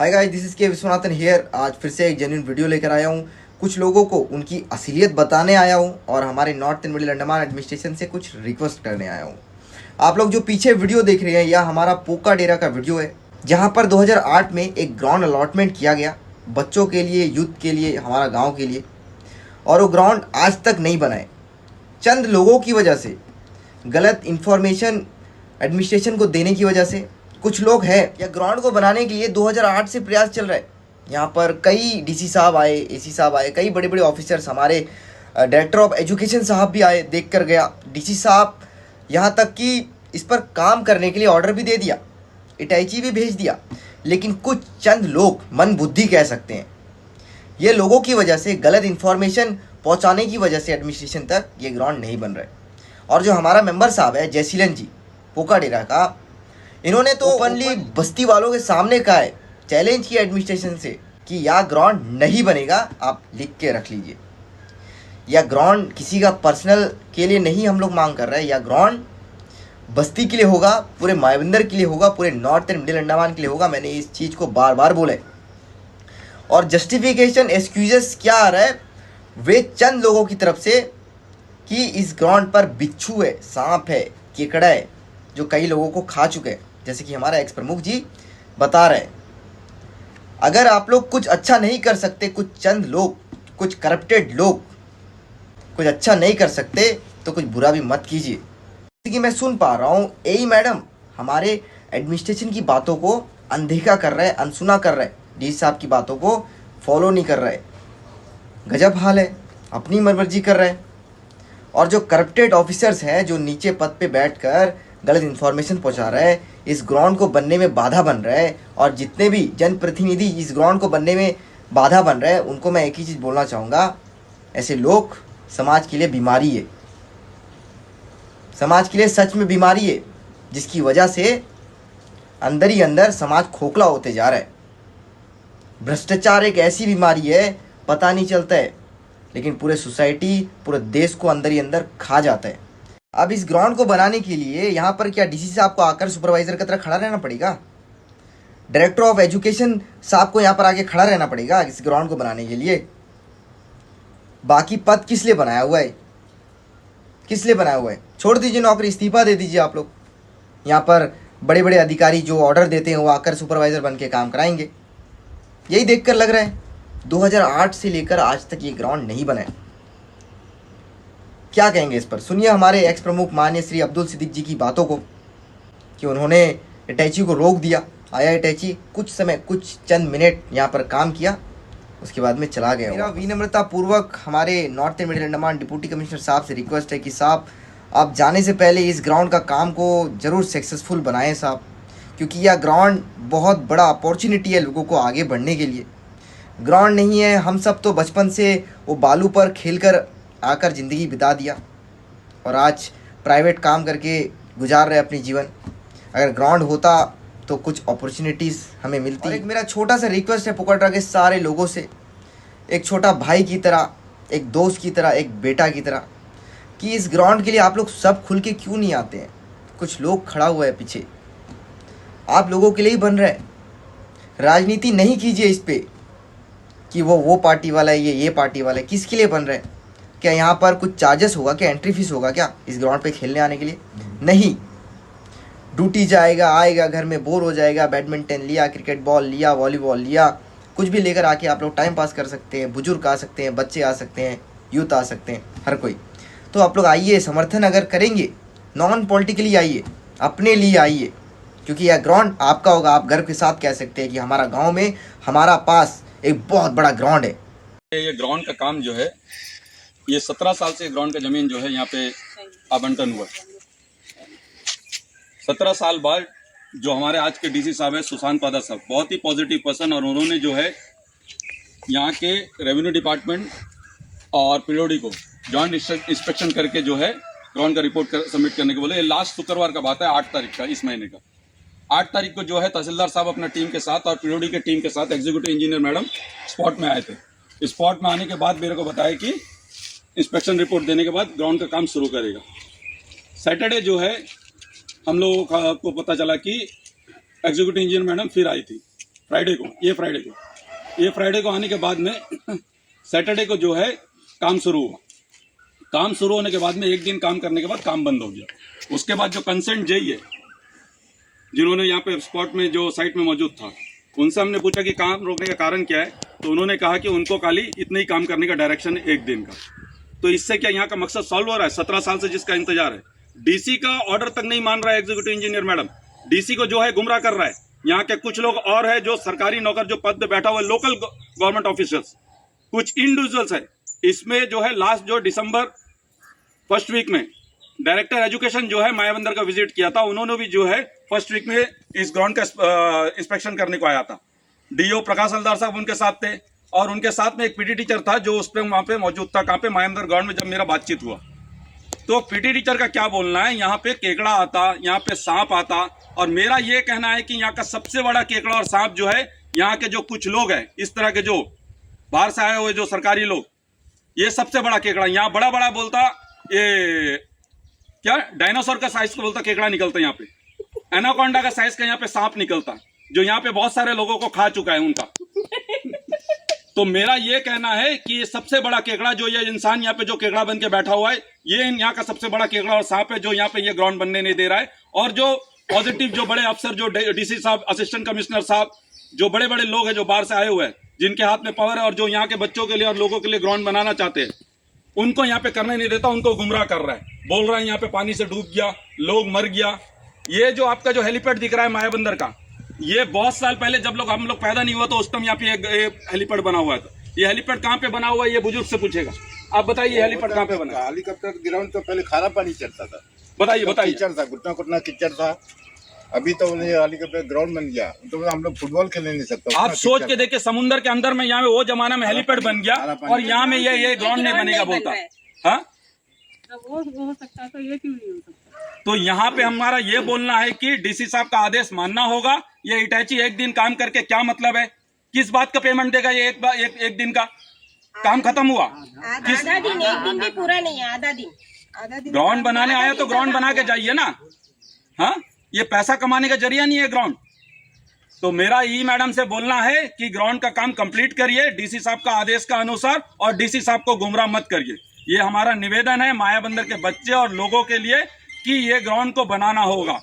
Hi guys, this is के Viswanathan here. आज फिर से एक जेन्युइन वीडियो लेकर आया हूँ। कुछ लोगों को उनकी असलियत बताने आया हूँ और हमारे north and middle Andaman administration से कुछ रिक्वेस्ट करने आया हूँ। आप लोग जो पीछे वीडियो देख रहे हैं यह हमारा पोका डेरा का वीडियो है, जहाँ पर 2008 में एक ग्राउंड अलॉटमेंट किया गया बच्चों के लिए, यूथ के लिए, हमारा गाँव के लिए, और वो ग्राउंड आज तक नहीं बनाए। चंद लोगों की वजह से, गलत इन्फॉर्मेशन एडमिनिस्ट्रेशन को देने की वजह से कुछ लोग हैं या ग्राउंड को बनाने के लिए 2008 से प्रयास चल रहा है। यहाँ पर कई डीसी साहब आए, एसी साहब आए, कई बड़े बड़े ऑफिसर्स, हमारे डायरेक्टर ऑफ एजुकेशन साहब भी आए, देख कर गया। डीसी साहब यहाँ तक कि इस पर काम करने के लिए ऑर्डर भी दे दिया, इटाची भी भेज दिया। लेकिन कुछ चंद लोग, मन बुद्धि कह सकते हैं, ये लोगों की वजह से, गलत इन्फॉर्मेशन पहुँचाने की वजह से एडमिनिस्ट्रेशन तक ये ग्राउंड नहीं बन रहा है। और जो हमारा मेंबर साहब है जयसीलन जी पोका डेरा का, इन्होंने तो ओपनली बस्ती वालों के सामने कहा है, चैलेंज किया एडमिनिस्ट्रेशन से कि यह ग्राउंड नहीं बनेगा, आप लिख के रख लीजिए। यह ग्राउंड किसी का पर्सनल के लिए नहीं हम लोग मांग कर रहे हैं, यह ग्राउंड बस्ती के लिए होगा, पूरे मायाबंदर के लिए होगा, पूरे नॉर्थ एंड मिडिल अंडमान के लिए होगा। मैंने इस चीज़ को बार बार बोला है। और जस्टिफिकेशन, एक्सक्यूजेस क्या आ रहा है वे चंद लोगों की तरफ से कि इस ग्राउंड पर बिच्छू है, सांप है, केकड़ा है, जो कई लोगों को खा चुके हैं, जैसे कि हमारा एक्स प्रमुख जी बता रहे हैं। अगर आप लोग कुछ अच्छा नहीं कर सकते, कुछ चंद लोग, कुछ करप्टेड लोग कुछ अच्छा नहीं कर सकते, तो कुछ बुरा भी मत कीजिए। जैसे कि मैं सुन पा रहा हूँ एई मैडम हमारे एडमिनिस्ट्रेशन की बातों को अनदेखा कर रहे हैं, अनसुना कर रहे हैं, डी साहब की बातों को फॉलो नहीं कर रहे। गजब हाल है, अपनी मर्जी कर रहे हैं। और जो करप्टेड ऑफिसर्स हैं, जो नीचे पद पे बैठकर गलत इन्फॉर्मेशन पहुंचा रहा है, इस ग्राउंड को बनने में बाधा बन रहा है, और जितने भी जनप्रतिनिधि इस ग्राउंड को बनने में बाधा बन रहे हैं, उनको मैं एक ही चीज़ बोलना चाहूँगा, ऐसे लोग समाज के लिए बीमारी है, समाज के लिए सच में बीमारी है, जिसकी वजह से अंदर ही अंदर समाज खोखला होते जा रहा है। भ्रष्टाचार एक ऐसी बीमारी है, पता नहीं चलता है, लेकिन पूरे सोसाइटी, पूरे देश को अंदर ही अंदर खा जाता है। अब इस ग्राउंड को बनाने के लिए यहाँ पर क्या डीसी साहब को आकर सुपरवाइजर की तरह खड़ा रहना पड़ेगा? डायरेक्टर ऑफ एजुकेशन साहब को यहाँ पर आके खड़ा रहना पड़ेगा इस ग्राउंड को बनाने के लिए? बाकी पद किस लिए बनाया हुआ है? किस लिए बनाया हुआ है? छोड़ दीजिए नौकरी, इस्तीफा दे दीजिए आप लोग। यहाँ पर बड़े बड़े अधिकारी जो ऑर्डर देते हैं वो आकर सुपरवाइजर बन के काम कराएंगे। यही देख कर लग रहा है 2008 से लेकर आज तक ये ग्राउंड नहीं बना है। क्या कहेंगे इस पर? सुनिए हमारे एक्स प्रमुख माननीय श्री अब्दुल सिद्दीक जी की बातों को, कि उन्होंने इटैची को रोक दिया। आया इटैची, कुछ समय, कुछ चंद मिनट यहाँ पर काम किया, उसके बाद में चला गया। मेरा विनम्रता पूर्वक हमारे north and middle Andaman deputy commissioner साहब से रिक्वेस्ट है कि साहब, आप जाने से पहले इस ग्राउंड का काम को ज़रूर सक्सेसफुल बनाएं साहब, क्योंकि यह ग्राउंड बहुत बड़ा अपॉर्चुनिटी है लोगों को आगे बढ़ने के लिए। ग्राउंड नहीं है, हम सब तो बचपन से वो बालू पर खेलकर आकर ज़िंदगी बिता दिया और आज प्राइवेट काम करके गुजार रहे अपनी जीवन। अगर ग्राउंड होता तो कुछ अपॉर्चुनिटीज़ हमें मिलती। और एक मेरा छोटा सा रिक्वेस्ट है पोका डेरा के सारे लोगों से, एक छोटा भाई की तरह, एक दोस्त की तरह, एक बेटा की तरह, कि इस ग्राउंड के लिए आप लोग सब खुल के क्यों नहीं आते हैं? कुछ लोग खड़ा हुआ है पीछे, आप लोगों के लिए ही बन रहा है। राजनीति नहीं कीजिए इस पर कि वो पार्टी वाला है, ये पार्टी वाला है। किसके लिए बन रहा है? क्या यहाँ पर कुछ चार्जेस होगा क्या? एंट्री फीस होगा क्या इस ग्राउंड पे खेलने आने के लिए? नहीं। ड्यूटी जाएगा, आएगा, घर में बोर हो जाएगा, बैडमिंटन लिया, क्रिकेट बॉल लिया, वॉलीबॉल लिया, कुछ भी लेकर आके आप लोग टाइम पास कर सकते हैं। बुजुर्ग आ सकते हैं, बच्चे आ सकते हैं, यूथ आ सकते हैं, हर कोई। तो आप लोग आइए, समर्थन अगर करेंगे, नॉन पॉलिटिकली आइए, अपने लिए आइए, क्योंकि यह ग्राउंड आपका होगा। आप गर्व के साथ कह सकते हैं कि हमारा गाँव में, हमारा पास एक बहुत बड़ा ग्राउंड है। ये ग्राउंड का काम जो है, ये 17 साल से ग्राउंड का ज़मीन जो है यहाँ पे आवंटन हुआ। 17 साल बाद जो हमारे आज के डीसी साहब है सुशांत पादा साहब, बहुत ही पॉजिटिव पर्सन, और उन्होंने जो है यहाँ के रेवेन्यू डिपार्टमेंट और पीडब्ल्यूडी को जॉइंट इंस्पेक्शन करके जो है ग्राउंड का रिपोर्ट सबमिट करने के बोले। लास्ट शुक्रवार का बात है, 8 तारीख का, इस महीने का 8 तारीख को जो है तहसीलदार साहब अपना टीम के साथ और पीडब्ल्यूडी के टीम के साथ एग्जीक्यूटिव इंजीनियर मैडम स्पॉट में आए थे। स्पॉट में आने के बाद मेरे को बताया कि इंस्पेक्शन रिपोर्ट देने के बाद ग्राउंड का काम शुरू करेगा। सैटरडे जो है हम लोगों को पता चला कि एग्जीक्यूटिव इंजीनियर मैडम फिर आई थी, फ्राइडे को आने के बाद में सैटरडे को जो है काम शुरू हुआ। काम शुरू होने के बाद में एक दिन काम करने के बाद काम बंद हो गया। उसके बाद जो कंसर्न जेई है, जिन्होंने यहाँ पे स्पॉट में जो साइट में मौजूद था, उनसे हमने पूछा कि काम रोकने का कारण क्या है, तो उन्होंने कहा कि उनको खाली इतना ही काम करने का डायरेक्शन है एक दिन का। तो इससे क्या यहाँ का मकसद सॉल्व हो रहा है? 17 साल से जिसका इंतजार है, डीसी का ऑर्डर तक नहीं मान रहा है एग्जीक्यूटिव इंजीनियर मैडम, डीसी को जो है गुमराह कर रहा है। यहाँ के कुछ लोग और है जो सरकारी नौकर जो पद पे बैठा हुआ है, लोकल गवर्नमेंट ऑफिसर्स, कुछ इंडिविजुअल्स है। इसमें जो है लास्ट जो दिसंबर फर्स्ट वीक में डायरेक्टर एजुकेशन जो है मायाबंदर का विजिट किया था, उन्होंने भी जो है फर्स्ट वीक में इस ग्राउंड का इंस्पेक्शन करने को आया था। डीओ प्रकाश हलदार साहब उनके साथ थे और उनके साथ में एक पीटी टीचर था जो उस पर वहाँ पे मौजूद था। कहाँ पे? मायाबंदर ग्राउंड में जब मेरा बातचीत हुआ तो पीटी टीचर का क्या बोलना है, यहाँ पे केकड़ा आता, यहाँ पे सांप आता, और मेरा ये कहना है कि यहाँ का सबसे बड़ा केकड़ा और सांप जो है यहाँ के जो कुछ लोग हैं, इस तरह के जो बाहर से आए हुए जो सरकारी लोग, ये सबसे बड़ा केकड़ा। यहाँ बड़ा बड़ा बोलता, ये क्या डायनासोर का साइज को बोलता केकड़ा निकलता, यहाँ पे एनाकोंडा का साइज का यहाँ पे सांप निकलता, जो यहाँ पे बहुत सारे लोगों को खा चुका है उनका। तो मेरा ये कहना है कि ये सबसे बड़ा केकड़ा जो ये इंसान यहाँ पे जो केकड़ा बन के बैठा हुआ है, ये यहाँ का सबसे बड़ा केकड़ा और सांप है जो यहाँ पे ये ग्राउंड बनने नहीं दे रहा है। और जो पॉजिटिव जो बड़े अफसर, जो डीसी साहब, असिस्टेंट कमिश्नर साहब, जो बड़े बड़े लोग हैं जो बाहर से आए हुए हैं, जिनके हाथ में पावर है और जो यहाँ के बच्चों के लिए और लोगों के लिए ग्राउंड बनाना चाहते हैं, उनको यहाँ पे करने नहीं देता, उनको गुमराह कर रहा है। बोल रहा है यहाँ पे पानी से डूब गया, लोग मर गया। ये जो आपका जो हेलीपैड दिख रहा है मायाबंदर का, ये बहुत साल पहले जब हम लोग पैदा नहीं हुआ तो उस टाइम यहाँ पे एक हेलीपैड बना हुआ था। ये हेलीपैड कहाँ पे बना हुआ है ये बुजुर्ग से पूछेगा। आप बताइए ये हेलीपैड कहाँ पे बना? हेलीकॉप्टर ग्राउंड तो पहले खारा पानी चढ़ता था, बताइए बताइए। कीचड़ था, घुटना घुटना कीचड़ था। अभी तो हेलीकॉप्टर ग्राउंड बन गया, तो हम लोग फुटबॉल खेलने नहीं सकते। आप सोच के देखिए, समुद्र के अंदर में यहाँ वो जमाना में हेलीपैड बन गया और यहाँ में ये ग्राउंड नहीं बनेगा बोलता। हाँ, वो हो सकता तो ये क्यों नहीं हो सकता? तो यहाँ पे हमारा ये बोलना है कि डीसी साहब का आदेश मानना होगा। ये इटैची एक दिन काम करके क्या मतलब है? किस बात का पेमेंट देगा ये? एक दिन का काम खत्म हुआ, आधा दिन, एक दिन भी पूरा नहीं है, आधा दिन। ग्राउंड बनाने आया तो ग्राउंड बना के जाइए ना। हाँ, ये पैसा कमाने का जरिया नहीं है ग्राउंड। तो मेरा ई मैडम से बोलना है कि ग्राउंड का काम कंप्लीट करिए डीसी साहब का आदेश का अनुसार, और डीसी साहब को गुमराह मत करिए। ये हमारा निवेदन है मायाबंदर के बच्चे और लोगों के लिए कि ये ग्राउंड को बनाना होगा,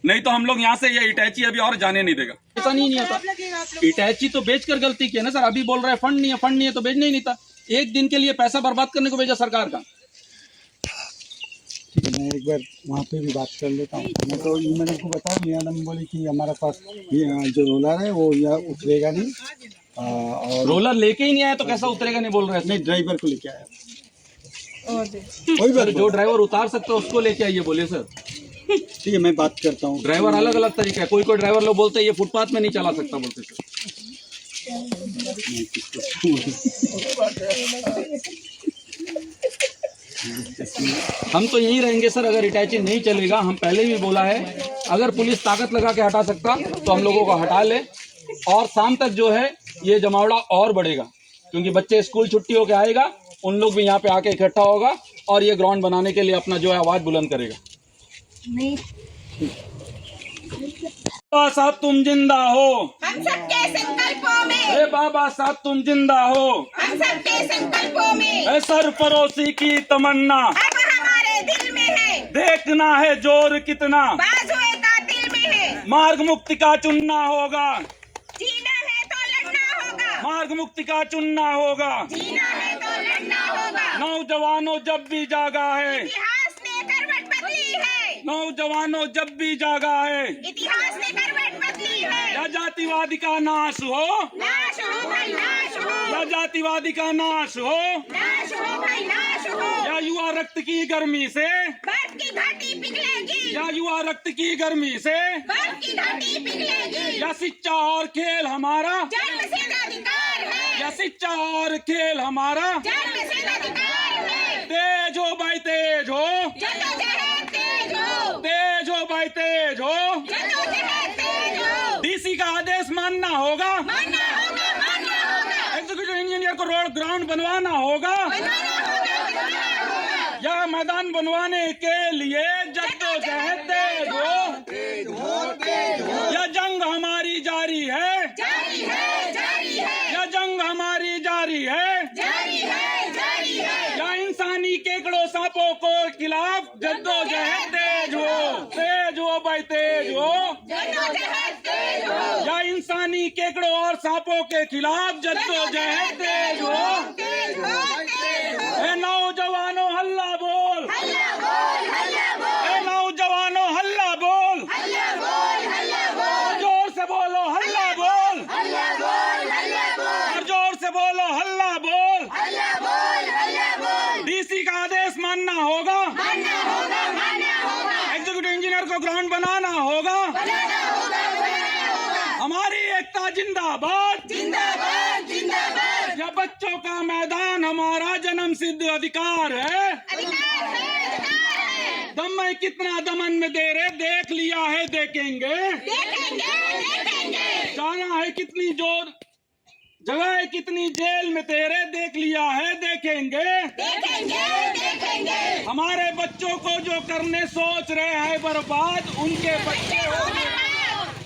नहीं तो हम लोग यहाँ से ये इटैची अभी और जाने नहीं देगा। ऐसा नहीं आता, इटैची तो बेचकर गलती की है ना सर। अभी बोल रहे हैं फंड नहीं है तो बेचना ही नहीं था। एक दिन के लिए पैसा बर्बाद करने को भेजा सरकार का। ठीक है, मैं एक बार वहाँ पे भी बात कर लेता हूँ। मैं तो ये मैडम को बताऊँ, मैडम बोली कि हमारे पास ये जो रोलर है वो यह उतरेगा नहीं, और रोलर लेके ही नहीं आया तो कैसा उतरेगा नहीं बोल रहे हैं? नहीं, ड्राइवर को लेके आया। सर, जो ड्राइवर उतार सकते हो उसको लेके आइए बोले सर। ठीक है, मैं बात करता हूँ। ड्राइवर अलग अलग तरीका है, कोई ड्राइवर लोग बोलते हैं ये फुटपाथ में नहीं चला सकता बोलते सर। हम तो यहीं रहेंगे सर अगर इटैची नहीं चलेगा। हम पहले भी बोला है, अगर पुलिस ताकत लगा के हटा सकता तो हम लोगों को हटा ले, और शाम तक जो है ये जमावड़ा और बढ़ेगा, क्योंकि बच्चे स्कूल छुट्टी होके आएगा, उन लोग भी यहाँ पे आके इकट्ठा होगा और ये ग्राउंड बनाने के लिए अपना जो है आवाज बुलंद करेगा। बाबा साहब तुम जिंदा हो, हम सबके संकल्पों में, अरे बाबा साहब तुम जिंदा हो, हम सबके संकल्पों में, ऐ सरफरोशी की तमन्ना अब हमारे दिल में है, देखना है जोर कितना, बाजुए कातिल में है, मार्ग मुक्ति का चुनना होगा, जीना है तो लड़ना होगा, मार्ग मुक्ति का चुनना होगा। जीना है तो लड़ना होगा। नौजवानों जब भी जागा है, इतिहास ने करवट बदली है, नौजवानों जब भी जागा है, इतिहास ने करवट बदली है। या जातिवादी का नाश हो, नाश हो भाई नाश हो, या जातिवादी का नाश हो, नाश हो भाई नाश हो, या युवा रक्त की गर्मी से, बर्फ की घाटी पिघलेगी, या युवा रक्त की गर्मी से, बर्फ की घाटी पिघलेगी। या शिक्षा और खेल हमारा, जन्मसिद्ध अधिकार है, या शिक्षा और खेल हमारा, जन्मसिद्ध अधिकार है। तेज हो भाई तेज हो, जद्दोजहद तेज हो, तेज हो भाई तेज हो। जद्दोजहद तेज हो। डीसी का आदेश मानना होगा, मानना होगा, मानना होगा, एग्जीक्यूटिव इंजीनियर को रोड ग्राउंड बनवाना होगा, बनाना होगा, बनाना होगा। यह मैदान बनवाने के लिए जद्दोजहद तेज हो, यह जंग हमारी जारी है, जारी है, जारी है, या जंग हमारी जारी है, जारी है, जारी है, या इंसानी केकड़ों सांपों को खिलाफ जद्दोजहद तेज हो भाई तेज हो, जद्दोजहद तेज हो, या इंसानी केकड़ों और सांपों के खिलाफ जद्दोजहद तेज हो। तेज हो, तेज हो, ए नौजवानों हल्ला बोल, हल्ला बोल, हल्ला बोल, ए नौजवानों हल्ला बोल, हल्ला बोल, हल्ला बोल, जोर से बोलो हल्ला बोल, हल्ला बोल, हल्ला बोल, और जोर से बोलो हल्ला बोल। हल्ला बोल, हल्ला बोल, डीसी का आदेश मानना होगा, मानना होगा, मानना होगा, एग्जीक्यूटिव इंजीनियर को ग्राउंड बनाना होगा, बनाना होगा, बनाना होगा, हमारी एकता जिंदाबाद, जिंदाबाद, जिंदाबाद, यह बच्चों का मैदान हमारा जन्म सिद्ध अधिकार है। अधिकार है, अधिकार है, दम में कितना दमन में दे रहे देख लिया है देखेंगे, देखेंगे, देखेंगे, जाना है कितनी जोर जगह है कितनी जेल में तेरे देख लिया है देखेंगे। देखेंगे, देखेंगे, हमारे बच्चों को जो करने सोच रहे हैं बर्बाद उनके बच्चे होंगे।